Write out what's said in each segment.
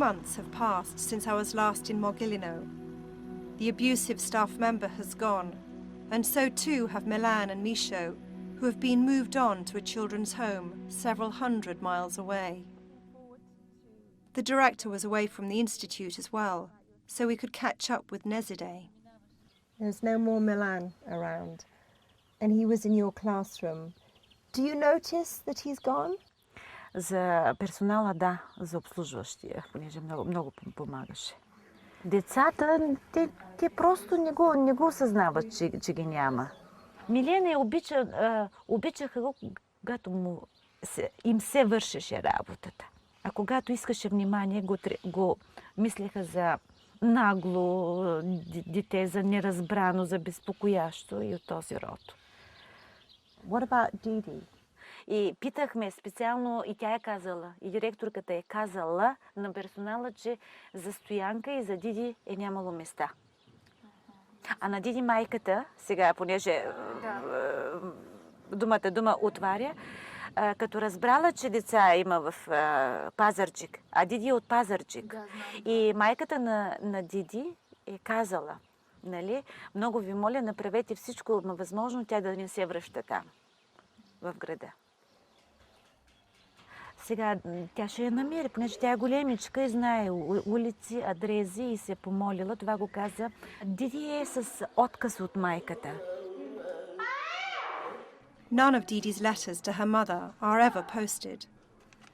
months have passed since I was last in Mogilino. The abusive staff member has gone, and so too have Milan and Misho, who have been moved on to a children's home several hundred miles away. The director was away from the institute as well, so we could catch up with Nezide. There's no more Milan around, and he was in your classroom. Do you notice that he's gone? За персонала, да, за обслужващия, понеже много помагаше. Децата, те просто не го осъзнават, че ги няма. Милена обичаха го, когато им се вършеше работата. А когато искаше внимание, го мислеха за нагло дете, за неразбрано, за безпокоящо и от този род. What about Didi? И питахме специално, и тя е казала, и директорката е казала на персонала, че за Стоянка и за Диди е нямало места. А на Диди майката, сега, понеже дума отваря, като разбрала, че деца има в Пазарджик, а Диди е от Пазарджик. И майката на Диди е казала, нали, много ви моля, направете всичко възможно тя да не се връща там, в града. Сега тя ще я намери, понеже тя е големичка и знае улици, адреси и се помолила. Това го каза. Диди е с отказ от майката. None of Didi's letters to her mother are ever posted.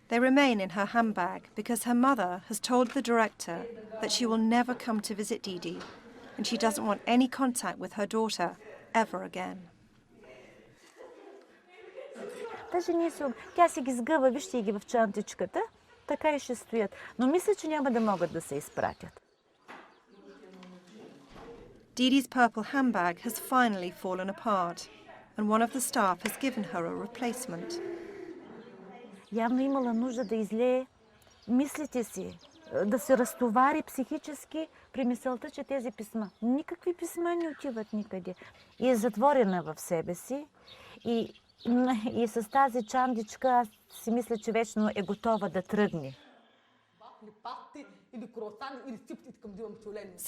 They remain in her handbag because her mother has told the director that she will never come to visit Didi and she doesn't want any contact with her daughter ever again. Даже тя си ги сгъва, вижте ги в чантичката, така и ще стоят. Но мисля, че няма да могат да се изпратят. Didi's purple handbag has finally fallen apart, and one of the staff has given her a replacement. Явно имала нужда да излее мислите си, да се разтовари психически при мисълта, че тези писма, никакви писма не отиват никъде. И е затворена в себе си и с тази чандичка аз си мисля, че вечно е готова да тръгне.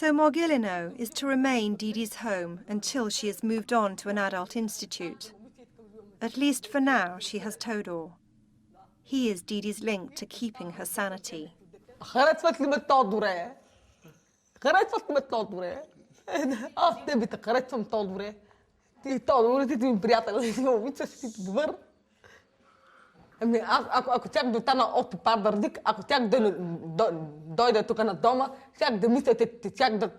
So Mogilino is to remain Didi's home until she is moved on to an adult institute. At least for now she has Todor. He is Didi's link to keeping her sanity. Харесват ли ме Тодоре? Харесват ли ме Тодоре? Аз тебе те харесвам, Тодоре. Ти Тодоре, ти ми приятел, ти ме обичаш, ти си добър. Ами ако тях да остана от Пазарджик, ако тях да дойде тук на дома, тях да мисля, тях да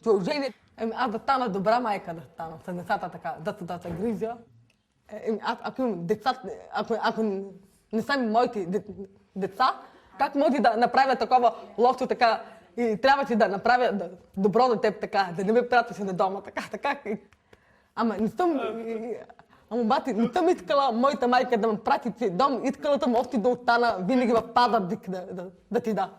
оженя. Ами аз да стана добра майка, да стана с децата така, да се грижа. Ако имам деца, ако не са моите деца, как може да направя такова лошо така и трябваше да направя добро на теб така, да не ме пратиш на дома, така. Ама не съм... бати, не съм искала моята майка да ме прати си дом, искала съм още да остана винаги в Пазарджик да ти да.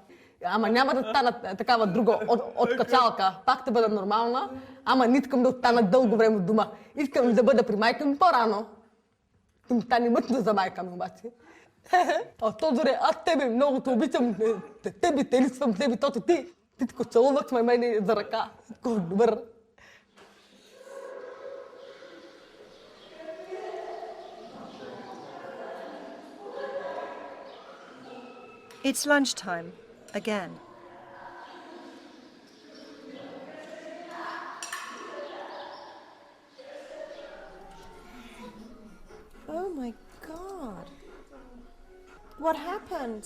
Ама няма да стана такава друга откачалка, пак ще бъда нормална, ама не искам да остана дълго време дома. Искам да бъда при майка ми по-рано. Ще ми стане мъчно за майка ми обаче. Тодоре, аз тебе много те обичам, тебе те лисвам, тебе тото ти тако целуваш мене за ръка, такова добър. It's lunchtime, again. Oh my God. What happened?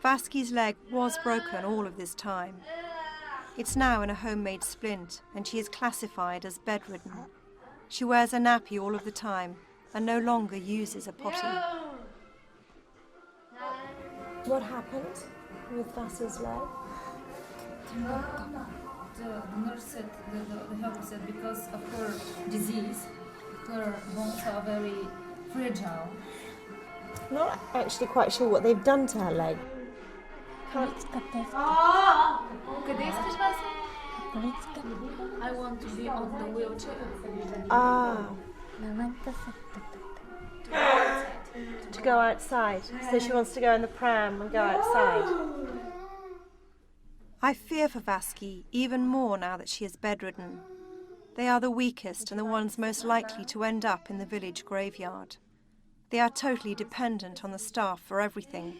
Vaski's leg was broken all of this time. It's now in a homemade splint and she is classified as bedridden. She wears a nappy all of the time and no longer uses a potty. What happened with Vasa's leg? The nurse said, the helper said, because of her disease, her bones are very fragile. Not actually quite sure what they've done to her leg. Къде искаш, Вася? I want to be on the wheelchair. Ah. To the right side. to go outside. So she wants to go in the pram and go outside. I fear for Vasky even more now that she is bedridden. They are the weakest and the ones most likely to end up in the village graveyard. They are totally dependent on the staff for everything,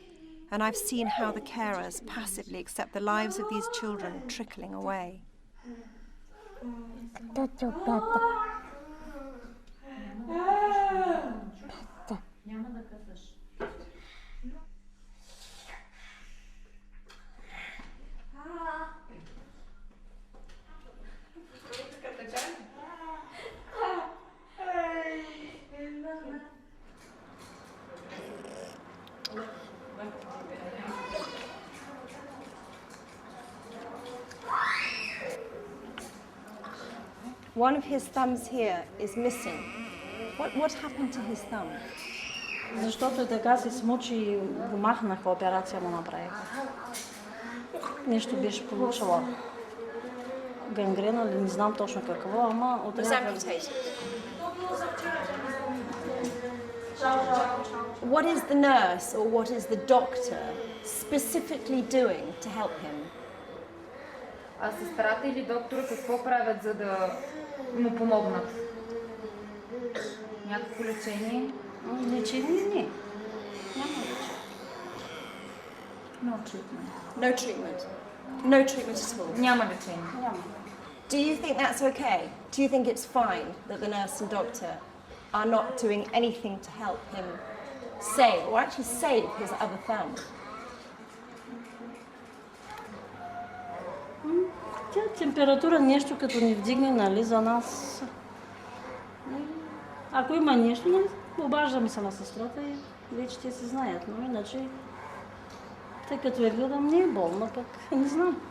and I've seen how the carers passively accept the lives of these children trickling away. One of his thumbs here is missing. What happened to his thumb? Защото така се смучи и го махнаха, операция му направиха. Нещо беше получила. Гангрена ли, не знам точно какво, ама отрязали. What is the nurse or what is the doctor specifically doing to help him? А сестрата или доктора какво правят, за да му помогнат? Някакво лечение? Лечение не. Няма лечение. No treatment. No treatment. No treatment at all. Няма лечение. Няма. Do you think that's okay? Do you think it's fine that the nurse and doctor are not doing anything to help him save, or actually save his other thumb? Тя температура нещо като ни вдигне, нали, за нас. Ако има нещо, нали, обаждаме се на сестрата и вече те се знаят, но иначе, тъй като я гледам, не е болна, пък не знам.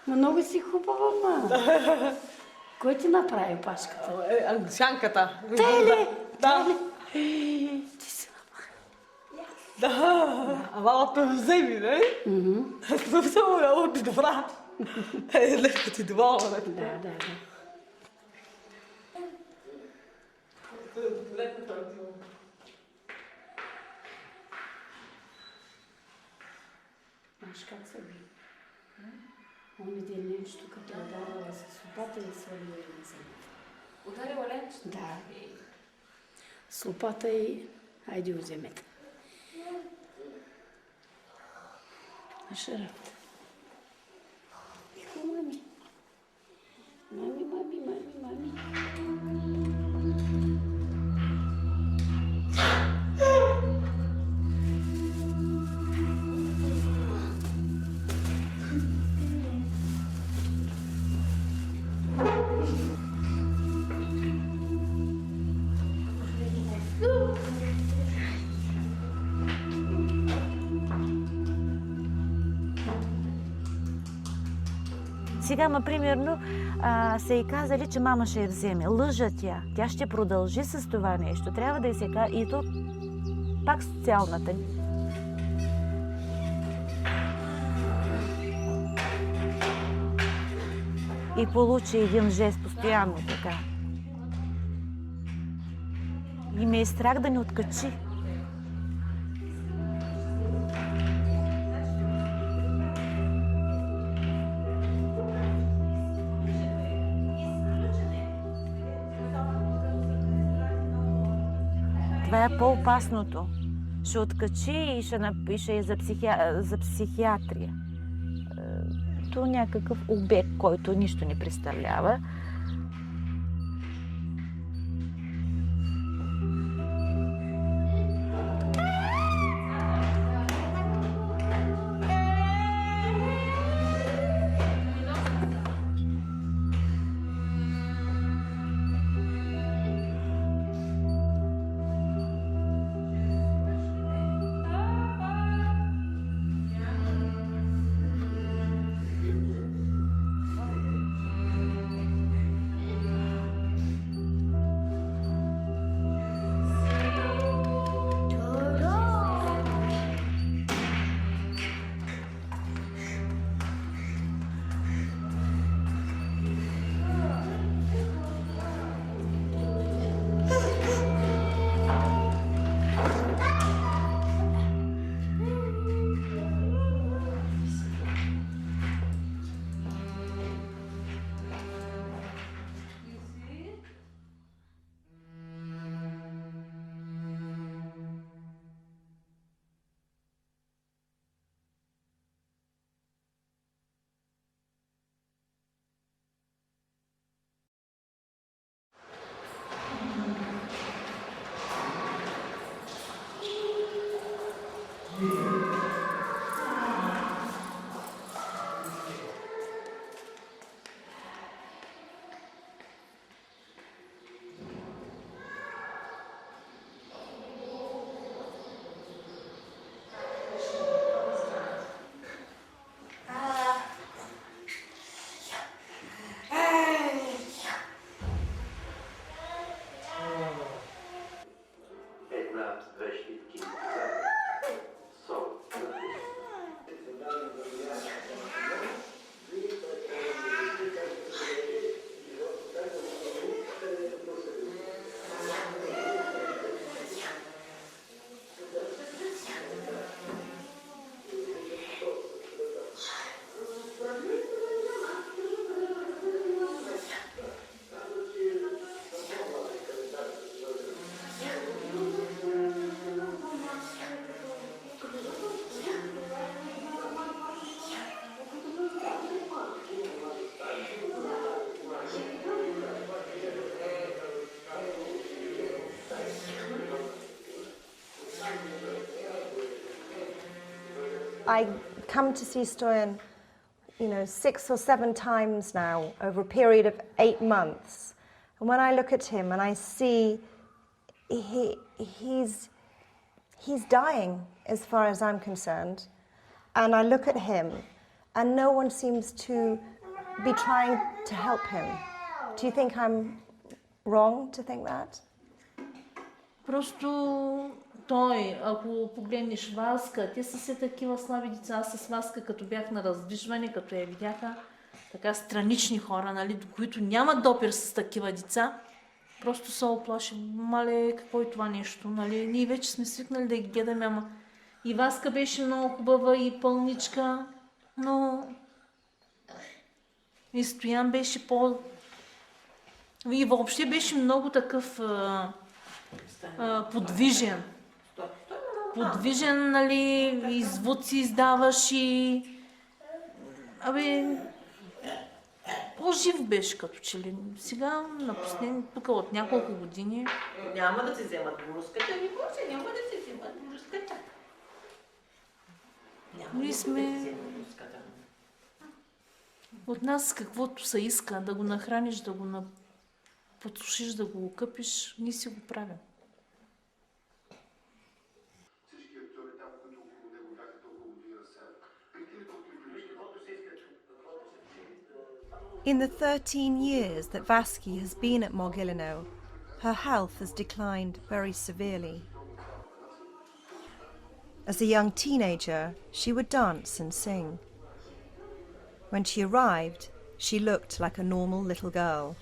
Много си хубава, ма. Кой ти направи пашката? Англичанката. Тели! Да. Ти си Да. Ама ме вземи, не? Но само много ти добра. Леко ти доволна. Да. Знаеш как се би? Оня ден нещо като ударила с лопата и свалила и на земята. Ударила ленч? Да. С лопата и айде вземете. Наша работа. Тихо, мами. Мами. Сега, примерно, са и казали, че мама ще я вземе. Лъжа тя. Тя ще продължи с това нещо. Трябва да й се каже и то пак социалната. И получи един жест постоянно така. И ме е страх да ни откачи. Това е по-опасното. Ще откачи и ще напише за психиатрия. То някакъв обект, който нищо не представлява. I come to see Stoyan, 6 or 7 times now over a period of 8 months. And when I look at him and I see he's dying as far as I'm concerned, and I look at him and no one seems to be trying to help him. Do you think I'm wrong to think that? Просто той, ако погледнеш Васка, те са все такива слаби деца. Аз с Васка, като бях на раздвижване, като я видяха, така странични хора, нали, до които нямат допир с такива деца, просто се оплаши. Мале, какво е това нещо? Нали? Ние вече сме свикнали да ги гледаме, ама и Васка беше много хубава и пълничка, но и Стоян беше и въобще беше много такъв подвижен. Подвижен, нали, и звуци издаваш и... по-жив беше като че ли. Сега, напусне, тук от няколко години... Няма да си вземат блузката, няма да си вземат блузката. Ние сме... От нас каквото се иска, да го нахраниш, да го подсушиш, да го окъпиш, ние си го правим. In the 13 years that Vaski has been at Mogilino, her health has declined very severely. As a young teenager, she would dance and sing. When she arrived, she looked like a normal little girl.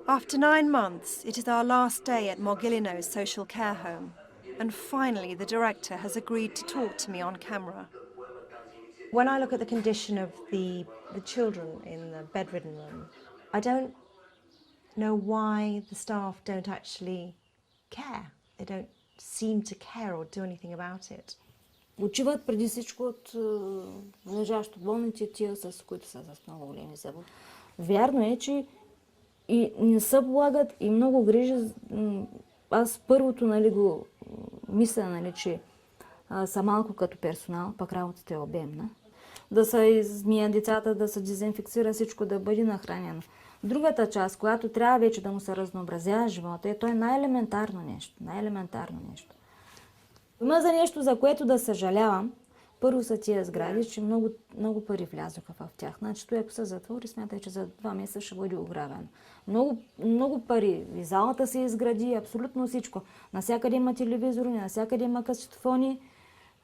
After 9 months, it is our last day at Mogilino's social care home, and finally the director has agreed to talk to me on camera. When I look at the condition of the children in the bedridden room, I don't know why the staff don't actually care. They don't seem to care or do anything about it. Почиват преди всичко от лежащо болните, тия с които са с много големи зъбове. Вярно е, че и не се полагат и много грижи. Аз първото, нали, го мисля, нали, че са малко като персонал, пък работата е обемна. Да се измия децата, да се дезинфекцира всичко, да бъде нахранено. Другата част, която трябва вече да му се разнообразява живота, то е най-елементарно нещо. Най-елементарно нещо. Има за нещо, за което да съжалявам. Първо са тия сгради, че много, много пари влязоха в тях. Значи, той ако се затвори, смятай, че за 2 месеца ще бъде ограбено. Много, много пари. И залата се изгради, абсолютно всичко. Насякъде има телевизори, насякъде има касетофони.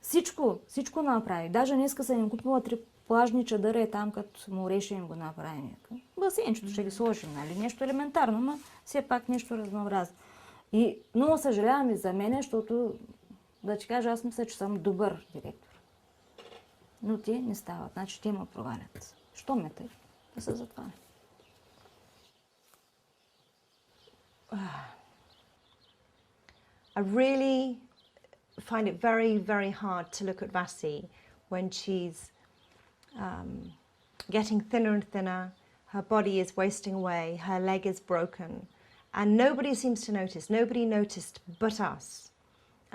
Всичко направи. Даже днеска съм им купила 3 плажни чадъра и там, като море ще им го направим. Басейнчето ще ги сложим, нали? Нещо елементарно, но все пак нещо разнообразно. И много съжалявам и за мен, защото, да ти кажа, аз мисля, че съм добър директор. Но те не стават, значи те ме провалят. Що ме тъй? Да се затваря. I really find it very, very hard to look at Vasi when she's getting thinner and thinner, her body is wasting away, her leg is broken, And nobody seems to notice. Nobody noticed but us.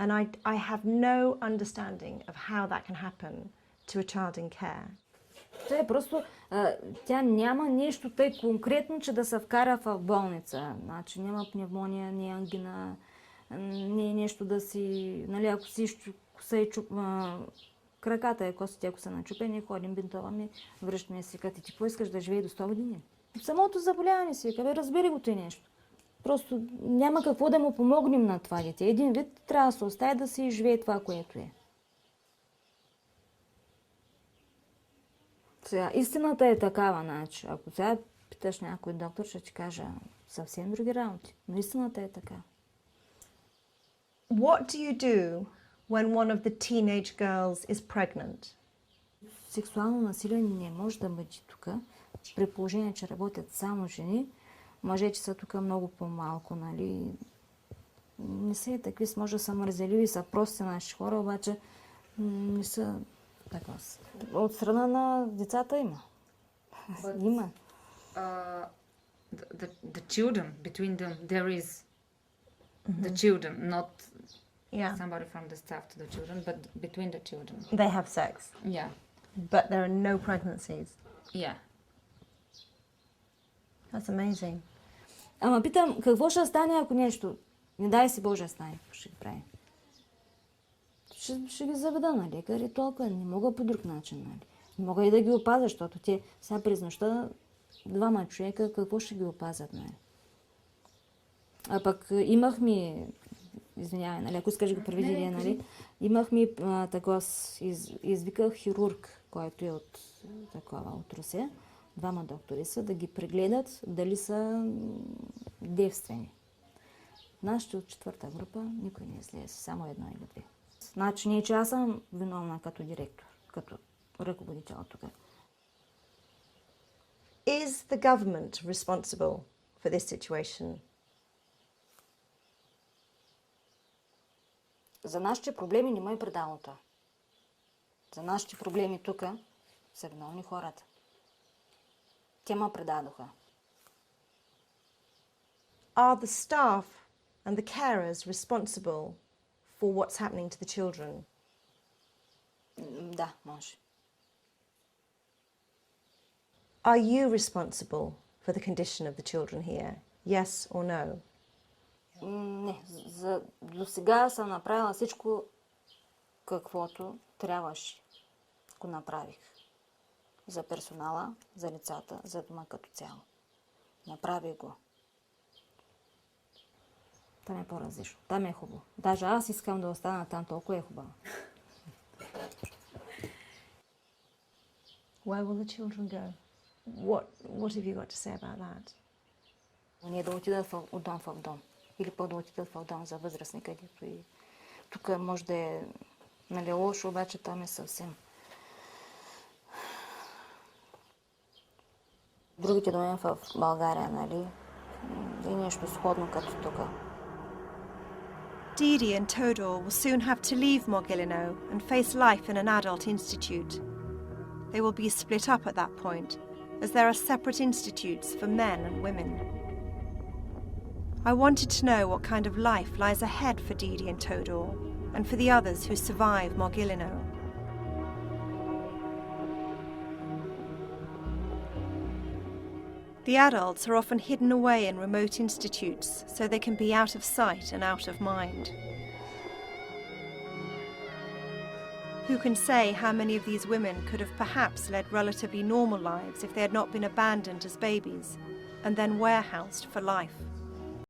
And I have no understanding of how that can happen to a child in care. Това е просто, тя няма нещо тъй конкретно, че да се вкара в болница. Значи няма пневмония, не е ангина, не е нещо да си, нали, ако си краката е костите, ако са начупени, ходим, бинтоваме, връщаме си, като ти поискаш да живее до 100 години. Самото заболяване си, разбери го той нещо. Просто няма какво да му помогнем на това дете. Един вид трябва да се остави да си живее това, което е. Сега, истината е такава, значи. Ако сега питаш някой доктор, ще ти кажа съвсем други работи. Но истината е така. What do you do when one of the teenage girls is pregnant? Сексуално насилие не може да бъде тук, при положение, че работят само жени. Мъжете са тук много по-малко, нали. Не са такви, може да са мързеливи, са прости наши хора, обаче не са така. От страна на децата има. Има. The children, between them, there is the children, not somebody from the staff to the children, but between the children. They have sex. Yeah. But there are no pregnancies. Yeah. That's amazing. Ама питам, какво ще стане, ако нещо, не дай си Боже, стане, какво ще ги прави? Ще ги заведа на лекар и толкова. Не мога по друг начин, нали. Не мога и да ги опазя, защото те сега през нощта двама човека, какво ще ги опазят, нали. А пък имахме, извинявай, нали, ако искаш го преведи, нали, имахме такова, извиках хирург, който е от такова, от Русия. Двама доктори са да ги прегледат дали са девствени. Нашите от 4-та група никой не излезе, само едно или две. Значи не, че аз съм виновна като директор, като ръководител тук. Is the government responsible for this situation? За нашите проблеми не ме предало това. За нашите проблеми тук са виновни хората. Те ме предадоха. Are the staff and the carers responsible for what's happening to the children? Да, може. Are you responsible for the condition of the children here? Yes or no? Не, до сега съм направила всичко, каквото трябваше. Го направих. За персонала, за децата, за дома като цяло. Направих го. Там е по-различно. Там е хубаво. Даже аз искам да остана там, толкова е хубаво. Where will the children go? What have you got to say about that? Не да отидат от дом в дом. Или пък да отидат в дом за възрастни, където и... Тук може да е, нали, лошо, обаче там е съвсем. Другите доми в България, нали, и нещо сходно като тук. Didi and Todor will soon have to leave Mogilino and face life in an adult institute. They will be split up at that point, as there are separate institutes for men and women. I wanted to know what kind of life lies ahead for Didi and Todor, and for the others who survive Mogilino. The adults are often hidden away in remote institutes so they can be out of sight and out of mind. Who can say how many of these women could have perhaps led relatively normal lives if they had not been abandoned as babies and then warehoused for life?